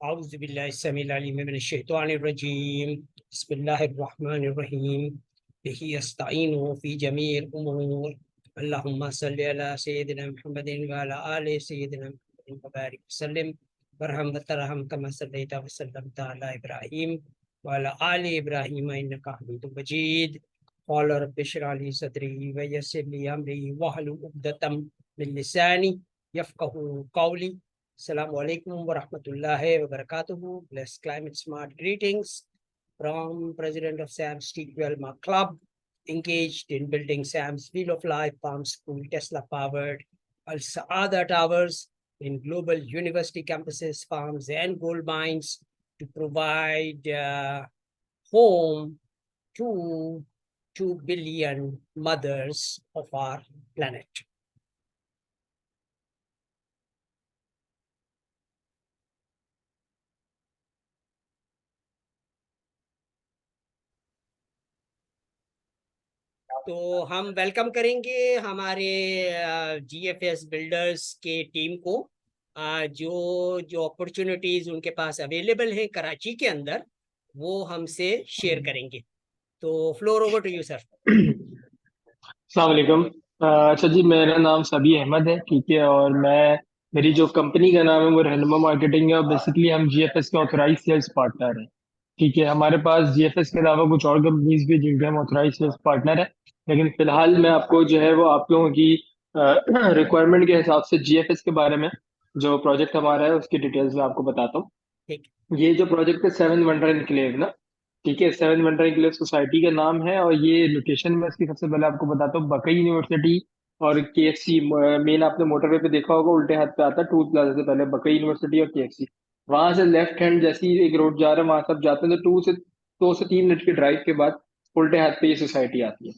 औज़ुबिल्लाहिस्समीउल अलीम बिस्मिल्लाहिर्रहमानिर्रहीम बिही अस्तईनु फ़ी जमीइल उमूर अल्लाहुम्मा सल्लि अला सय्यिदिना मुहम्मदिन व अला आलि सय्यिदिना मुहम्मदिन व बारिक वसल्लिम वरहम वतरहम कमा सल्लैता व सल्लमता अला इब्राहीम व अला आलि इब्राहीम इन्नका हमीदुम मजीद। क़ाल रब्बि इश्रह ली सदरी व यस्सिर ली अमरी वहलुल उक़दतम मिन लिसानी यफ़क़हू क़ौली। Assalamu alaikum wa rahmatullahi wa barakatuhu. Blessed climate smart greetings from President of Sam's T12 Mark Club, engaged in building Sam's Wheel of Life Farm School Tesla powered Al Saada Towers in global university campuses, farms, and gold mines to provide home to 2 billion mothers of our planet. तो हम welcome करेंगे हमारे GFS builders के team को, जो जो opportunities उनके पास available है कराची के अंदर वो हमसे शेयर करेंगे। तो floor over to you sir. अस्सलाम वालेकुम। अच्छा जी, मेरा नाम सबी अहमद है, ठीक है। और मेरी जो कंपनी का नाम है वो रहनुमा मार्केटिंग है, और बेसिकली हम जीएफएस के ऑथराइज सेल्स पार्टनर हैं, ठीक है। हमारे पास जीएफएस के अलावा कुछ और कंपनीज भी जिनके हम ऑथराइज सेल्स पार्टनर हैं, लेकिन फिलहाल मैं आपको जो है वो आप लोगों की रिक्वायरमेंट के हिसाब से जीएफएस के बारे में जो प्रोजेक्ट हमारा है उसकी डिटेल्स में आपको बताता हूँ। ठीक। ये जो प्रोजेक्ट है 7 वंडर एनक्लेव ना, ठीक है, 7 वंडर एनक्लेव सोसाइटी का नाम है। और ये लोकेशन में इसकी सबसे पहले आपको बताता हूँ, बकई यूनिवर्सिटी और केएफसी मेन आपने मोटरवे पे देखा होगा, उल्टे हाथ पे आता है टूल प्लाजा से पहले बकई यूनिवर्सिटी और केएफसी। वहां से लेफ्ट हैंड जैसी एक रोड जा रहा है, वहां से आप जाते हैं तो 2 से 3 मिनट के ड्राइव के बाद उल्टे हाथ पे ये सोसाइटी आती है।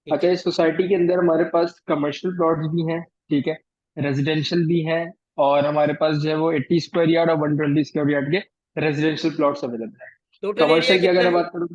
अच्छा, इस सोसाइटी के अंदर हमारे पास कमर्शियल प्लॉट्स भी हैं, ठीक है, रेजिडेंशियल भी हैं, और हमारे पास जो है वो 80 स्क्वायर यार्ड और 120 स्क्वायर यार्ड के रेजिडेंशियल प्लॉट्स अवेलेबल हैं। टोटल एरिया कमर्शियल की कितना अगर मैं है? बात करूँ,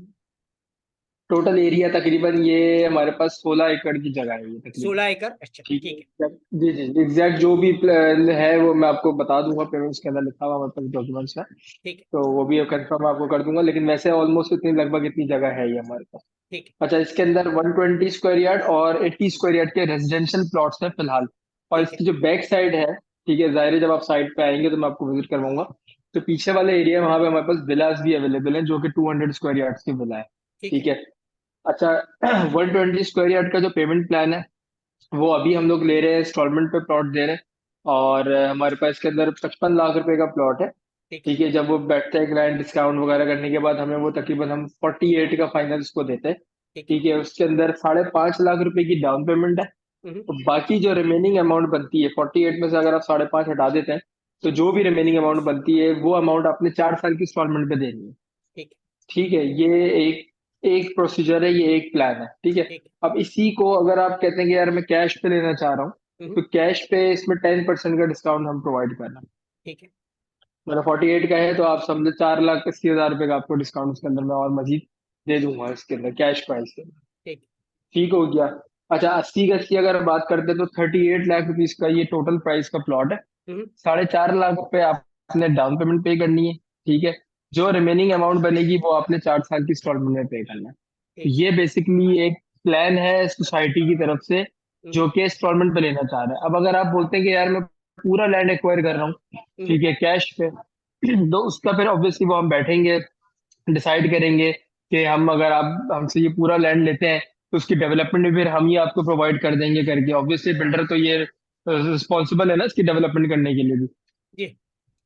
टोटल एरिया तकरीबन ये हमारे पास 16 एकड़ की जगह है ये तकरीबन, 16 एकड़। अच्छा ठीक ठीक है। है। जी जी, एग्जैक्ट जो भी प्लान है वो मैं आपको बता दूंगा, पेमेंट्स के अंदर लिखा हुआ हमारे पास डॉक्यूमेंट्स में, ठीक है। तो वो भी कंफर्म आपको कर दूंगा। लेकिन वैसे ऑलमोस्ट इतनी लगभग इतनी जगह है ये हमारे पास। ठीक है। अच्छा, इसके अंदर 120 स्क्वायर यार्ड और 80 स्क्वायर यार्ड के रेजिडेंशियल प्लॉट्स हैं फिलहाल। और ठीक है। इसकी जो बैक साइड है, ठीक है, जाहिर है जब आप साइड पे आएंगे तो मैं आपको विजिट करवाऊंगा, तो पीछे वाले एरिया वहां पे हमारे पास विलास भी अवेलेबल है, जो कि 200 स्क्वायर यार्ड की विला है, ठीक ठीक है। है। अच्छा, 120 स्क्वायर यार्ड का जो पेमेंट प्लान है वो अभी हम लोग ले रहे हैं, इंस्टॉलमेंट पे प्लॉट दे रहे हैं। और हमारे पास इसके अंदर 55 लाख रुपए का प्लॉट है, ठीक है। ठीक है। जब वो बैठता है क्लाइंट, डिस्काउंट वगैरह करने के बाद हमें वो तकरीबन हम 48 का फाइनल उसको देते हैं, ठीक है। ठीक है। उसके अंदर 5.5 लाख रुपए की डाउन पेमेंट है। हम्म। तो बाकी जो रिमेनिंग अमाउंट बनती है 48 में से अगर आप 5.5 हटा देते हैं, तो जो भी रिमेनिंग अमाउंट बनती है वो अमाउंट आपने 4 साल की इंस्टॉलमेंट पे देनी है, ठीक ठीक है। ये एक एक प्रोसीजर है, ये एक प्लान है, ठीक है। ठीक। अब इसी को अगर आप कहते हैं कि यार मैं कैश पे लेना चाह रहा हूँ, हम्म। तो कैश पे इसमें 10% का डिस्काउंट हम प्रोवाइड कर रहे हैं। ठीक है। मतलब 48 का है तो आप समझो 4,80,000 रुपए का आपको डिस्काउंट उसके अंदर मैं और मजीद दे दूंगा इसके अंदर, कैश प्राइस के अंदर, ठीक। ठीक हो गया। अच्छा, 80 का 80 अगर बात करते हैं तो 38 लाख रुपीज का ये टोटल प्राइस का प्लॉट है। हम्म। 4.5 लाख रुपए आपने डाउन पेमेंट पे करनी है, ठीक है। जो रिमेनिंग अमाउंट बनेगी वो आपने 4 साल की इंस्टॉलमेंट में पे करना है। तो ठीक। ये बेसिकली एक प्लान है सोसाइटी की तरफ से, हम्म। जो कि इंस्टॉलमेंट पे लेना चाह रहे हैं। अब अगर आप बोलते हैं कि यार मैं पूरा लैंड एक्वायर कर रहा हूँ, हम्म। ठीक है, कैश पे, तो उसका फिर ऑब्वियसली वो हम बैठेंगे, डिसाइड करेंगे कि हम अगर आप हमसे ये पूरा लैंड लेते हैं तो उसकी डेवलपमेंट भी फिर हम ही आपको प्रोवाइड कर देंगे करके। ऑब्वियसली बिल्डर तो ये रिस्पॉन्सिबल है ना इसकी डेवलपमेंट करने के लिए भी। जी।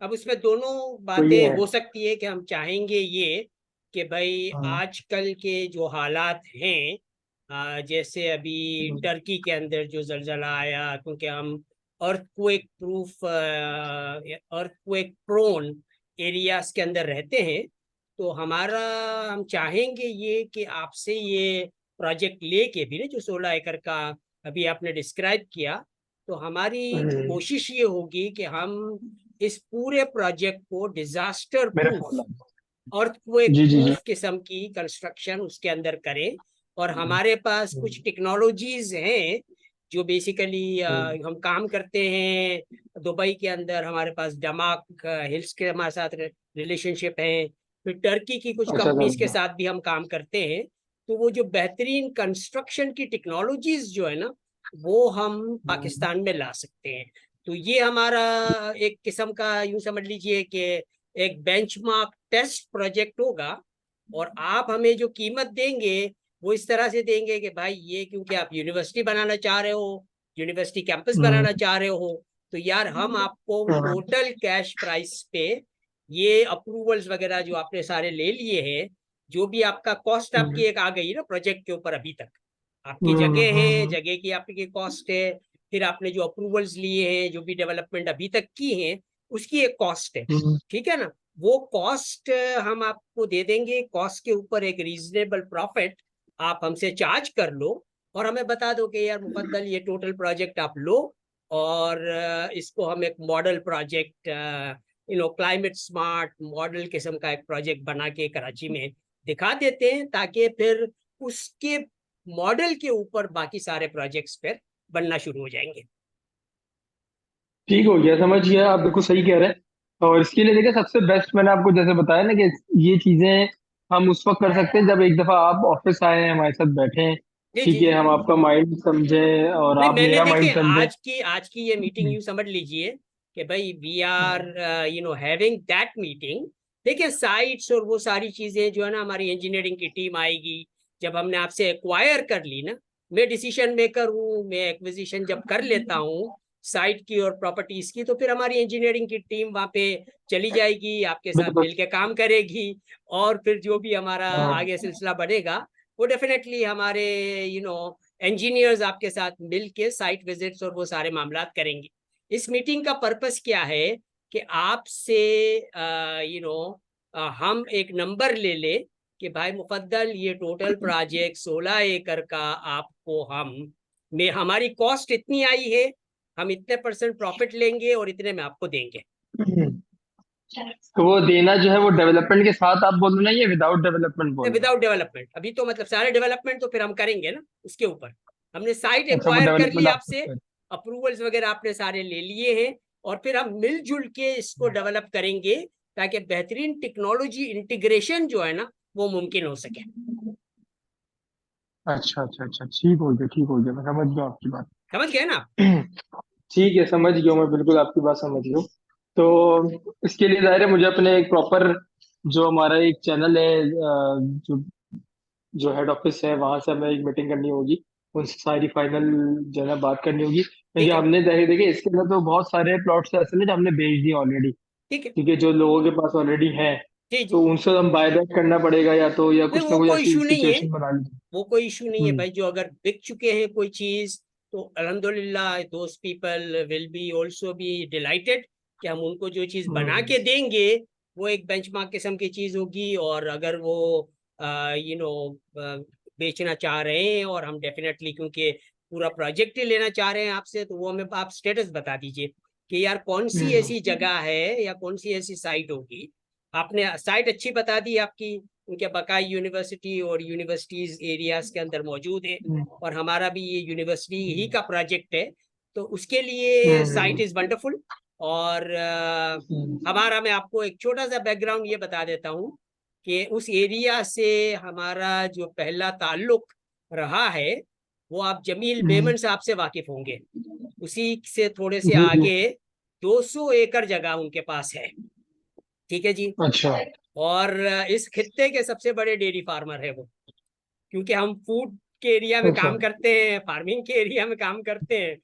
अब उसमें दोनों तो ये बातें है। हो सकती है कि हम चाहेंगे ये कि भाई हाँ। आजकल के जो हालात हैं, जैसे अभी हम्म। टर्की के अंदर जो जलजला आया, क्योंकि हम अर्थक्वेक प्रोन एरियाज के अंदर रहते हैं, तो हम चाहेंगे ये कि आपसे ये प्रोजेक्ट लेके भी ना, जो 16 एकड़ का अभी आपने डिस्क्राइब किया, तो हमारी हम्म। कोशिश ये होगी कि हम इस पूरे प्रोजेक्ट को डिजास्टर मेरा प्रूफ, फोन आ गया। अर्थक्वेक जी जी जी। प्रूफ किस्म की कंस्ट्रक्शन उसके अंदर करें। और हमारे पास कुछ हम्म। टेक्नोलॉजीज हैं जो बेसिकली हम काम करते हैं दुबई के अंदर, हमारे पास डमाक हिल्स के हमारे साथ रिलेशनशिप है, फिर टर्की की कुछ अच्छा कंपनीज के सर। साथ भी हम काम करते हैं। तो वो जो बेहतरीन कंस्ट्रक्शन की टेक्नोलॉजीज जो है ना, वो हम पाकिस्तान में ला सकते हैं। तो ये हमारा एक किस्म का यूं समझ लीजिए कि एक बेंचमार्क टेस्ट प्रोजेक्ट होगा। और आप हमें जो कीमत देंगे वो इस तरह से देंगे कि भाई ये क्योंकि आप यूनिवर्सिटी बनाना चाह रहे हो, यूनिवर्सिटी कैंपस बनाना चाह रहे हो, तो यार हम आपको टोटल कैश प्राइस पे ये अप्रूवल्स वगैरह जो आपने सारे ले लिए हैं, जो भी आपका कॉस्ट आपकी एक आ गई ना प्रोजेक्ट के ऊपर, अभी तक आपकी जगह है, जगह की आपकी कॉस्ट है, फिर आपने जो अप्रूवल्स लिए हैं, जो भी डेवलपमेंट अभी तक की है, उसकी एक कॉस्ट है, ठीक है ना। वो कॉस्ट हम आपको दे देंगे, कॉस्ट के ऊपर एक रीजनेबल प्रॉफिट आप हमसे चार्ज कर लो, और हमें बता दो कि यार मुफद्दल ये टोटल प्रोजेक्ट आप लो, और इसको हम एक model project climate smart model किस्म का एक प्रोजेक्ट बना के कराची में दिखा देते हैं, ताकि फिर उसके मॉडल के ऊपर बाकी सारे प्रोजेक्ट्स फिर बनना शुरू हो जाएंगे। ठीक हो गया, समझ गया, आप बिल्कुल सही कह रहे हैं। और इसके लिए देखिए सबसे बेस्ट मैंने आपको जैसे बताया ना कि ये चीजें हम उस वक्त कर सकते हैं जब एक दफा आप ऑफिस आए हैं, हमारे साथ बैठे हैं। जी ठीक जी है, जी। हम आपका माइंड समझें और नहीं, आप मैंने मेरा देखिए माइंड समझें। आज की ये मीटिंग यूं समझ लीजिए कि भाई we are having that meeting. देखिए साइट्स और वो सारी चीजें जो है ना, हमारी इंजीनियरिंग की टीम आएगी जब हमने आपसे एक्वायर कर ली ना। मैं डिसीजन मेकर हूँ, मैं एक्विजिशन जब कर लेता हूँ साइट की और प्रॉपर्टीज की, तो फिर हमारी इंजीनियरिंग की टीम वहां पे चली जाएगी, आपके साथ बिल्कुल। मिलकर काम करेगी, और फिर जो भी हमारा आगे सिलसिला बढ़ेगा वो डेफिनेटली हमारे इंजीनियर्स आपके साथ मिल के साइट विजिट्स और वो सारे मामला करेंगे। इस मीटिंग का पर्पस क्या है कि आपसे हम एक नंबर ले ले कि भाई मुफद्दल ये टोटल प्रोजेक्ट 16 एकड़ का आपको हम में हमारी कॉस्ट इतनी आई है, हम इतने % प्रॉफिट लेंगे और इतने में आपको देंगे। तो वो देना जो है वो डेवलपमेंट के साथ आप बोल रहे हैं, ये विदाउट डेवलपमेंट बोल रहे विदाउट डेवलपमेंट अभी तो मतलब सारे डेवलपमेंट तो फिर हम करेंगे ना उसके ऊपर। हमने साइट हैं? अच्छा, वो एक्वायर कर ली डेवलपमेंट आप आपसे, करते हैं। अप्रूवल्स वगैरह आपने सारे ले लिए हैं, और फिर हम मिलजुल के इसको डेवलप करेंगे ताकि बेहतरीन टेक्नोलॉजी इंटीग्रेशन जो है ना वो मुमकिन हो सके। अच्छा अच्छा अच्छा, ठीक हो गया, ठीक हो गया, मैं समझ गया आपकी बात। समझ गए ना आप? ठीक है, समझ गया हूँ, मैं बिल्कुल आपकी बात समझ गया हूँ। तो इसके लिए जाहिर है मुझे अपने एक प्रॉपर जो हमारा एक चैनल है, जो जो हेड ऑफिस है वहां से हमें एक मीटिंग करनी होगी, उनसे सारी फाइनल जो है ना बात करनी होगी, क्योंकि ठीक है, हमने देखिए इसके अंदर तो बहुत सारे प्लॉट्स ऐसे हैं जो हमने बेच दिए ऑलरेडी। ठीक है। ठीक है, जो लोगों के पास ऑलरेडी है, जी तो जी। उनसे हम बाय बैक करना पड़ेगा, या तो या नहीं, कुछ ना वो कुछ कोई ऐसी इशू नहीं है, सिचुएशन बना ली। वो कोई इशू नहीं है हम्म भाई। जो अगर बिक चुके हैं कोई चीज, तो अल्हम्दुलिल्लाह those people will be also be dilated कि हम उनको जो चीज बना हम्म के देंगे वो एक बेंचमार्क किस्म की चीज होगी। और अगर वो यू नो बेचना चाह रहे हैं, और हम डेफिनेटली क्योंकि पूरा प्रोजेक्ट ही लेना चाह रहे हैं आपसे, तो वो हमें आप स्टेटस बता दीजिए कि यार कौन सी हम्म ऐसी जगह है या कौन सी ऐसी साइट होगी। आपने साइट अच्छी बता दी आपकी, उनके बकाई यूनिवर्सिटी और यूनिवर्सिटीज एरियाज के अंदर मौजूद है, हम्म और हमारा भी ये यूनिवर्सिटी ही का प्रोजेक्ट है, तो उसके लिए साइट हम्म इज वंडरफुल। और हम्म हमारा, मैं आपको एक छोटा सा बैकग्राउंड ये बता देता हूँ कि उस एरिया से हमारा जो पहला ताल्लुक रहा है, वो आप जमील हम्म, मेमन साहब से वाकिफ होंगे। उसी से थोड़े से जी जी। आगे 200 एकड़ जगह उनके पास है, ठीक है जी। अच्छा। और इस खित्ते के सबसे बड़े डेयरी फार्मर है वो, क्योंकि हम फूड के एरिया में अच्छा। काम करते हैं, फार्मिंग के एरिया में काम करते हैं।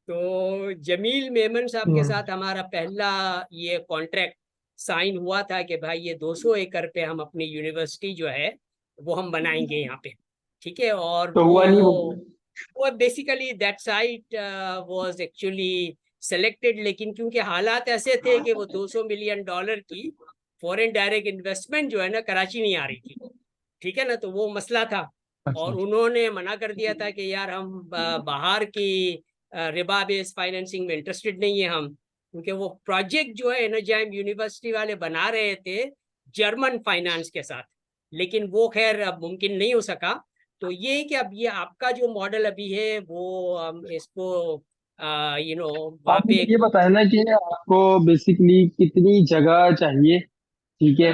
तो जमील मेमन साहब के हम्म साथ हमारा पहला ये कॉन्ट्रैक्ट साइन हुआ था कि भाई ये 200 एकड़ पे हम अपनी यूनिवर्सिटी जो है वो हम बनाएंगे यहाँ पे, ठीक है। और तो हुआ नहीं वो? वो basically that site was actually selected, लेकिन क्योंकि हालात ऐसे थे कि वो $200 मिलियन की फॉरेन डायरेक्ट इन्वेस्टमेंट जो है ना कराची नहीं आ रही थी, ठीक है ना, तो वो मसला था। अच्छा और अच्छा। उन्होंने मना कर दिया था कि यार हम बाहर की रिबा बेस्ड फाइनेंसिंग में इंटरेस्टेड नहीं है हम, क्योंकि वो प्रोजेक्ट जो है एनर्जाइम यूनिवर्सिटी वाले बना रहे थे जर्मन फाइनेंस के साथ, लेकिन वो खैर अब मुमकिन नहीं हो सका। तो ये है कि अब ये आपका जो मॉडल अभी है वो हम इसको वहाँ आप पे मुझे ये बताएं ना कि आपको बेसिकली कितनी जगह चाहिए, ठीक है,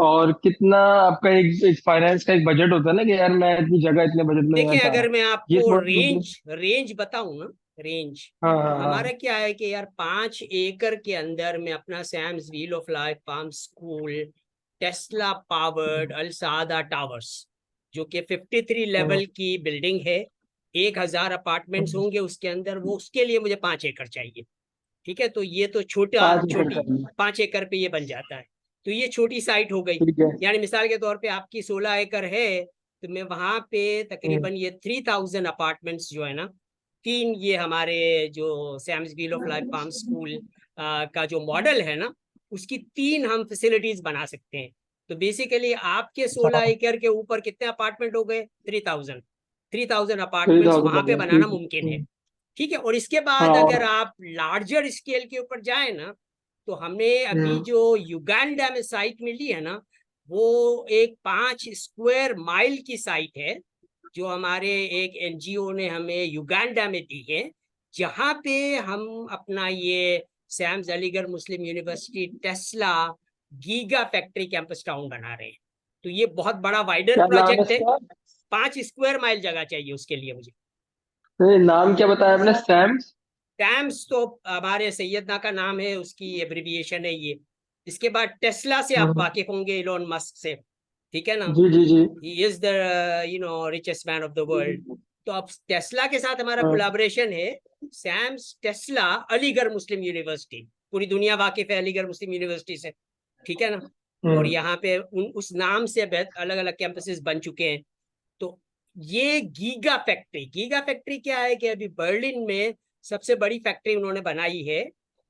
और कितना आपका एक फाइनेंस का एक बजट होता है ना कि यार मैं इतनी जगह इतने बजट में लेना देखिए, चाह रहा अगर हूँ। मैं ये आपको थोड़ा मुझे। रेंज रेंज बताऊं ना, रेंज हाँ तो हाँ हमारा हाँ। क्या है कि यार 5 एकड़ के अंदर में अपना Sam's wheel of life farm school, Tesla powered Al Sada towers, जो कि 53 हम्म, लेवल की बिल्डिंग है, 1000 अपार्टमेंट्स हम्म, होंगे उसके अंदर, वो उसके लिए मुझे 5 एकड़ चाहिए। ठीक है, तो ये तो छोटा 5 एकड़ छोटी चाहिए। 5 एकड़ पे ये बन जाता है। तो ये छोटी साइट हो गई। ठीक है। यानी मिसाल के तौर पे आपकी 16 एकड़ है, तो मैं वहां पे हम्म, तकरीबन ये 3000 अपार्टमेंट्स जो है ना, 3 ये हमारे जो Sam's wheel of life farm school का जो मॉडल है ना, उसकी 3 हम फैसिलिटीज बना सकते हैं। तो बेसिकली आपके अच्छा। 16 एकड़ के ऊपर कितने अपार्टमेंट हो गए? 3000 थ्री अपार्टमेंट्स थाउजेंड वहां हो पे गया, बनाना ठीक है। मुमकिन है। ठीक है, और इसके हाँ बाद अगर और। आप लार्जर स्केल के ऊपर जाए ना, तो हमें अभी हम्म, जो युगांडा में साइट मिली है ना, वो एक 5 स्क्वायर माइल की साइट है, जो हमारे एक एनजीओ ने हमें युगांडा में दी है, जहां पे हम अपना ये Sam's Aligarh Muslim University Tesla giga factory campus town बना रहे हैं। तो ये बहुत बड़ा वाइडर क्या नाम है प्रोजेक्ट है। इसका? 5 स्क्वायर माइल जगह चाहिए उसके लिए मुझे। नहीं, नाम क्या बताया आपने, सैम? टैम्स तो हमारे सैयदना का नाम है, उसकी एब्रिविएशन है ये। इसके बाद टेस्ला से आप हम्म, वाकिफ होंगे, इलोन मस्क से। ठीक है ना, जी जी जी। He is the richest man of the world. तो अब टेस्ला के साथ हमारा हाँ, कोलैबोरेशन है, Sam's Tesla Aligarh Muslim University. पूरी दुनिया वाकिफ है अलीगढ़ मुस्लिम यूनिवर्सिटी से। ठीक है ना, और हम्म, यहाँ पे उस नाम से अलग अलग कैंपसेस बन चुके हैं। तो ये गीगा फैक्ट्री क्या है कि अभी बर्लिन में सबसे बड़ी फैक्ट्री उन्होंने बनाई है।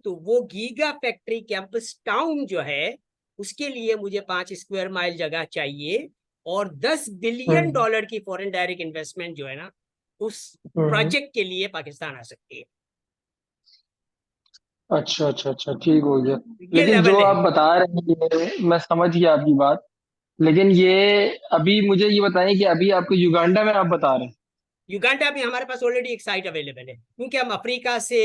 तो वो गीगा फैक्ट्री कैंपस टाउन जो है, उसके लिए मुझे 5 स्क्वायर माइल जगह चाहिए, और 10 बिलियन हम्म, डॉलर की फॉरेन डायरेक्ट इन्वेस्टमेंट जो है ना, उस हम्म। प्रोजेक्ट के लिए पाकिस्तान आ सकती है। अच्छा अच्छा अच्छा, ठीक हो गया। ये लेकिन जो लेवल है। आप बता रहे हैं मैं समझ गया आपकी बात। लेकिन ये अभी मुझे ये बताएं कि अभी आपको युगांडा में आप बता रहे हैं। युगांडा में हमारे पास ऑलरेडी एक साइट अवेलेबल है, क्योंकि हम अफ्रीका से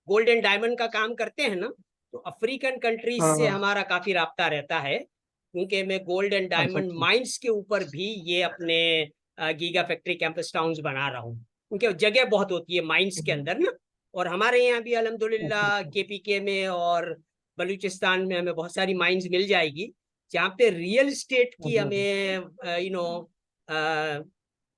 गोल्डन डायमंड का काम करते हैं ना, तो अफ्रीकन कंट्रीज हाँ से हाँ। हमारा काफी राब्ता रहता है, क्योंकि मैं गोल्ड एंड अच्छा डायमंड अच्छा। माइंस के ऊपर भी ये अपने गीगा फैक्ट्री कैंपस टाउन्स बना रहा हूँ, क्योंकि जगह बहुत होती है माइंस के अंदर ना। और हमारे यहाँ भी अच्छा अल्हम्दुलिल्लाह अच्छा। केपीके में और बलूचिस्तान में हमें बहुत सारी माइंस मिल जाएगी, जहाँ पे रियल स्टेट की अच्छा अच्छा। हमें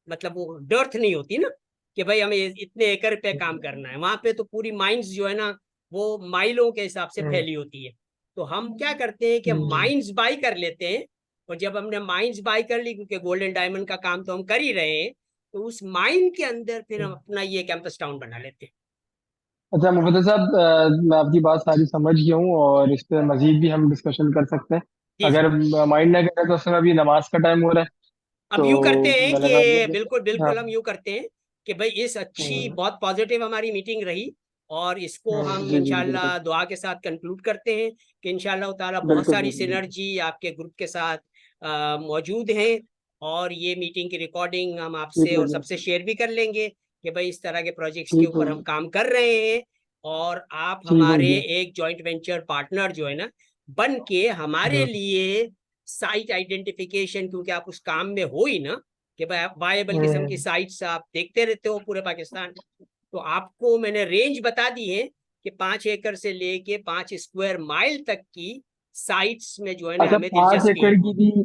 मतलब वो डर्थ नहीं होती ना, कि भाई हमें इतने एकड़ पे काम करना है। वहां पे तो पूरी माइंस जो है ना, वो माइलों के हिसाब से हम्म, फैली होती है। तो हम क्या करते हैं कि हम्म, माइंस बाई कर लेते हैं, और जब हमने माइंस बाई कर ली, क्योंकि गोल्डन डायमंड का काम तो हम कर ही रहे हैं, तो उस माइन के अंदर फिर हम हम्म। अपना ये कैंपस टाउन बना लेते हैं। अच्छा मुफद्दल साहब, मैं आपकी बात सारी समझ गया हूँ और इस पर मजीद भी हम डिस्कशन कर सकते हैं। जी जी। अगर माइंड ना करें तो उस समय अभी नमाज का टाइम हो रहा है। अब यूं करते तो हैं मैंने कि कहा बिल्कुल हाँ। बिल्कुल हम यूं करते हैं कि भाई इस अच्छी हम्म, बहुत पॉजिटिव हमारी मीटिंग रही, और इसको हम जी जी बिल्कुल। इंशाल्लाह दुआ के साथ कंक्लूड करते हैं कि इंशाल्लाह ताला बहुत बिल्कुल सारी बिल्कुल बिल्कुल। सिनर्जी आपके ग्रुप के साथ मौजूद है। और ये मीटिंग की रिकॉर्डिंग हम ठीक आपसे है और जी। सबसे शेयर भी कर लेंगे कि भाई इस तरह के प्रोजेक्ट्स के ठीक है ऊपर हम जी। काम कर रहे हैं, और आप ठीक है हमारे जी। एक जॉइंट वेंचर पार्टनर जो है ना, बन के हमारे हम्म, लिए साइट आइडेंटिफिकेशन, क्योंकि आप उस काम में हो ही ना, कि भाई आप वायबल किस्म की हम्म। साइट्स आप देखते रहते हो पूरे पाकिस्तान। तो आपको मैंने रेंज बता दी है कि 5 एकड़ से लेके 5 स्क्वायर माइल तक की साइट्स में जो है ना अच्छा, हमें 5 एकड़ दिलचस्पी है। की भी,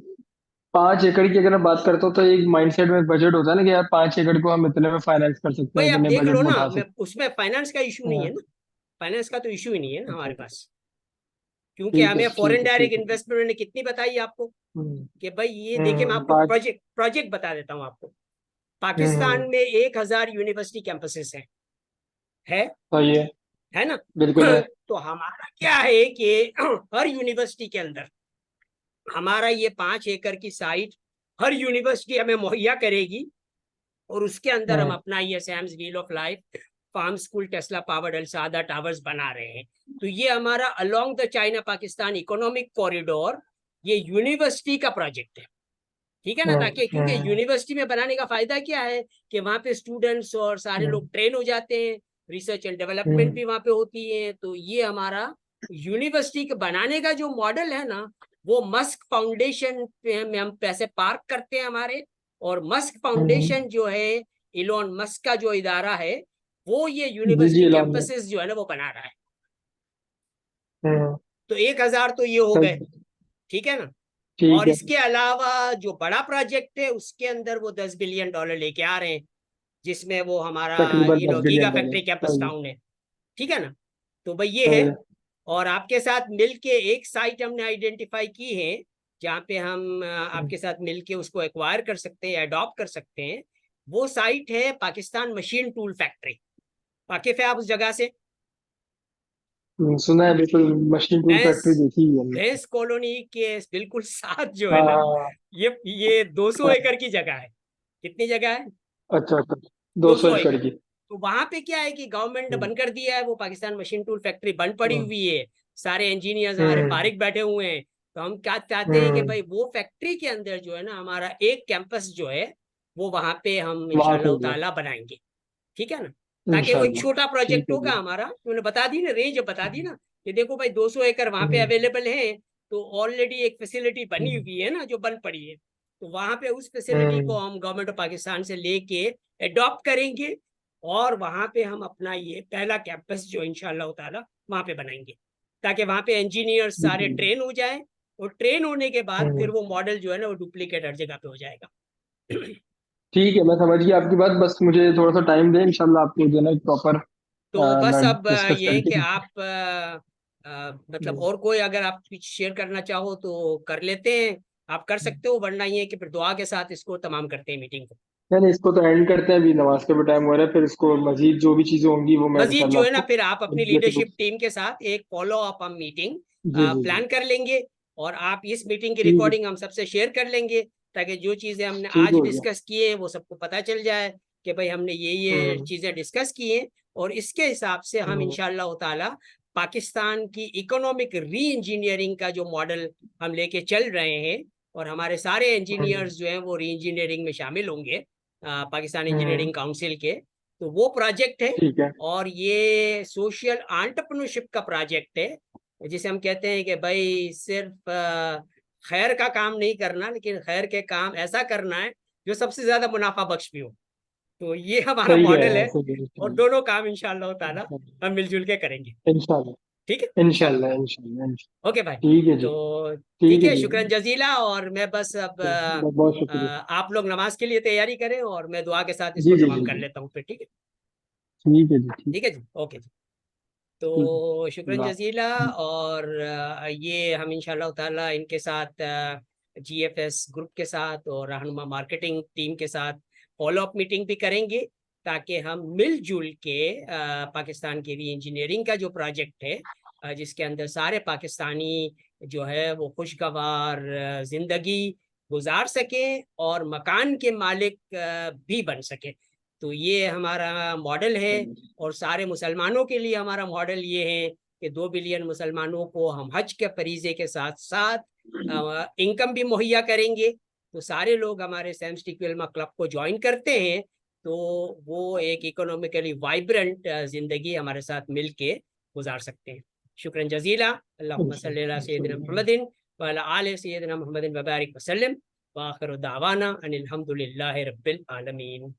5 एकड़ की अगर मैं बात करता हूँ तो एक माइंडसेट में बजट होता है ना कि यार 5 एकड़ को हम इतने में फाइनेंस कर सकते हैं, भाई आप इतने देख लो बजट में ना, उठा मैं सकते उसमें फाइनेंस का इशू नहीं हैं। है ना, फाइनेंस का तो इशू ही नहीं है ना अच्छा हमारे अच्छा। पास, क्योंकि ठीक है हमें फॉरेन ठीक है डायरेक्ट ठीक है। इन्वेस्टमेंट मैंने कितनी बताई आपको, हम्म, कि भाई ये देखिए, मैं आपको पाँच। प्रोजेक्ट प्रोजेक्ट बता देता हूँ आपको। हम्म, पाकिस्तान में 1000 यूनिवर्सिटी कैंपसेस है सही है। है ना। बिल्कुल है। तो हमारा क्या है कि हर यूनिवर्सिटी के अंदर हमारा ये 5 एकड़ की साइट हर यूनिवर्सिटी हमें मुहैया करेगी, और उसके अंदर हम हम्म, अपना ये Sam's wheel of life farm school Tesla powered Al Sada towers बना रहे हैं। तो ये हमारा along the China Pakistan economic corridor, ये यूनिवर्सिटी का प्रोजेक्ट है। ठीक है ना, ताकि क्योंकि हम्म, यूनिवर्सिटी में बनाने का फायदा क्या है कि वहाँ पे स्टूडेंट्स और सारे लोग ट्रेन हो जाते हैं, रिसर्च एंड डेवलपमेंट हम्म, भी वहाँ पे होती है। तो ये हमारा यूनिवर्सिटी के बनाने का जो मॉडल है ना, वो मस्क फाउंडेशन पे में हम पैसे पार्क करते हैं हमारे, और मस्क हम्म, फाउंडेशन जो है इलोन मस्क का जो इदारा है, वो ये जी जी यूनिवर्सिटी इलाम में। कैंपसेस जो है ना वो बना रहा है। हम्म, तो 1,000 तो ये हो गए, सही, ठीक है ना। ठीक और है। इसके अलावा जो बड़ा प्रोजेक्ट है उसके अंदर वो $10 बिलियन लेके आ रहे हैं, जिसमें वो हमारा तकरीबन दस giga billion dollar factory campus सही है। टाउन है, ठीक है ना। तो भाई ये है। सही है। और आपके साथ मिलके एक साइट हमने आइडेंटिफाई की है, जहाँ पे हम आपके साथ मिलके उसको एक्वायर कर सकते हैं, अडॉप्ट कर सकते हैं। वो साइट है पाकिस्तान मशीन टूल फैक्ट्री। वाकिफ है आप उस जगह से? सुना है बिल्कुल, मशीन टूल भैंस फैक्ट्री देखी है हमने। भैंस कॉलोनी के बिल्कुल साथ जो है हाँ ना, हाँ, ये 200 हाँ, एकड़ की जगह है। कितनी जगह है? अच्छा अच्छा, 200 200 एकड़ एकड़। की। तो वहां पे क्या है कि गवर्नमेंट ने हम्म, बंद कर दिया है, वो पाकिस्तान मशीन टूल फैक्ट्री बंद पड़ी हम्म, हुई है। सारे इंजीनियर्स हमारे हम्म, फारिग बैठे हुए हैं। तो हम क्या चाहते हैं कि हम्म, भाई वो फैक्ट्री के अंदर जो है ना हमारा एक कैंपस जो है वो वहां पे हम वहां इंशाल्लाह खोल दिया। ताला बनाएंगे, ठीक है ना। ताकि वो एक इंशाल्लाह। छोटा ठीक प्रोजेक्ट है होगा जी। हमारा, उन्होंने बता दी ना, रेंज बता दी ना कि देखो भाई 200 एकड़ वहां पे हम्म, अवेलेबल है। तो ऑलरेडी एक फैसिलिटी बनी हम्म, हुई है ना जो बंद पड़ी है। तो वहां पे उस फैसिलिटी को हम्म, हम गवर्नमेंट ऑफ पाकिस्तान से लेके अडॉप्ट करेंगे, और वहां पे हम अपना ये पहला कैंपस जो इंशाल्लाह ताला वहां पे बनाएंगे, ताकि वहां पे इंजीनियर सारे जी, ट्रेन हो जाएं। और ट्रेन होने के बाद फिर हम्म, वो मॉडल जो है ना वो डुप्लीकेट हर जगह पे हो जाएगा। ठीक है, मैं समझ गया आपकी बात, बस मुझे थोड़ा सा टाइम दें, इंशाल्लाह आपको जो है ना एक प्रॉपर तो बस मैं अब डिस्कस ये है कि करके। आप मतलब और कोई अगर आप कुछ शेयर करना चाहो तो कर लेते हैं, आप कर सकते हो, वरना ये है कि फिर दुआ के साथ इसको तमाम करते हैं मीटिंग को। नहीं नहीं, इसको तो एंड करते हैं, अभी नमाज का भी टाइम हो रहा है, फिर इसको मजीद जो भी चीजें होंगी वो मैं मजीद जो इंशाल्लाह है ना आपको फिर आप अपनी जैसे लीडरशिप कुछ। टीम के साथ एक फॉलो अप हम मीटिंग जी जी जी। प्लान कर लेंगे, और आप इस मीटिंग की ठीक है। रिकॉर्डिंग हम सबसे शेयर कर लेंगे, ताकि जो चीजें हमने ठीक आज हो गया। डिस्कस की है वो सबको पता चल जाए कि भाई हमने ये हम्म, चीजें डिस्कस की हैं। और इसके हिसाब से हम हम्म, इंशाल्लाह ताला पाकिस्तान की इकोनॉमिक री इंजीनियरिंग का जो मॉडल हम लेके चल रहे हैं, और हमारे सारे हम्म, इंजीनियर्स जो हैं वो री इंजीनियरिंग में शामिल होंगे पाकिस्तान हम्म, इंजीनियरिंग काउंसिल के। तो वो प्रोजेक्ट है। ठीक है। और ये सोशल एंटरप्रेन्योरशिप का प्रोजेक्ट है, जिसे हम कहते हैं कि भाई सिर्फ खैर का काम नहीं करना, लेकिन खैर के काम ऐसा करना है जो सबसे ज्यादा मुनाफा बख्श भी हो। तो ये हमारा सही कह रहे मॉडल हैं, है। सही और है। दोनों काम इंशाल्लाह ताला हम मिलजुल के करेंगे। ठीक है इंशाल्लाह चलो। इंशाल्लाह इंशाल्लाह इंशाल्लाह। ओके भाई। ठीक है जी। तो ठीक ठीक है है, जी। शुक्रन जजीला। और मैं बस अब बहुत बहुत शुक्रिया। आप लोग नमाज के लिए तैयारी करें, और मैं दुआ के साथ इसको जी जी तमाम जी कर जी। लेता हूँ फिर, ठीक है। ठीक है जी, ठीक। ठीक है जी, ओके जी। ठीक है। तो शुक्रन अल्लाह। जजीला। और ये हम इंशाल्लाह ताला इनके साथ जीएफएस ग्रुप के साथ और रहनुमा मार्केटिंग टीम के साथ फॉलो अप मीटिंग भी करेंगे, ताकि हम मिलजुल के पाकिस्तान की री इंजीनियरिंग का जो प्रोजेक्ट है जिसके अंदर सारे पाकिस्तानी जो है वो खुशगवार जिंदगी गुजार सकें और मकान के मालिक भी बन सके। तो ये हमारा मॉडल है। और सारे मुसलमानों के लिए हमारा मॉडल ये है कि 2 बिलियन मुसलमानों को हम हज के फरीजे के साथ साथ इनकम भी मुहैया करेंगे। तो सारे लोग हमारे सैम स्टिक वेल्मा क्लब को ज्वाइन करते हैं, तो वो एक इकोनॉमिकली वाइब्रेंट जिंदगी हमारे साथ मिलके गुजार सकते हैं। शुक्रन जजीला। अल्लाहुम्मा सल्ली अला सय्यिदिना इंशाल्लाह। मुहम्मदिन व अला आलि सय्यिदिना मुहम्मदिन व बारिक वसल्लम व आखिरु दावाना अनिल हम्दुलिल्लाहि रब्बिल आलमीन।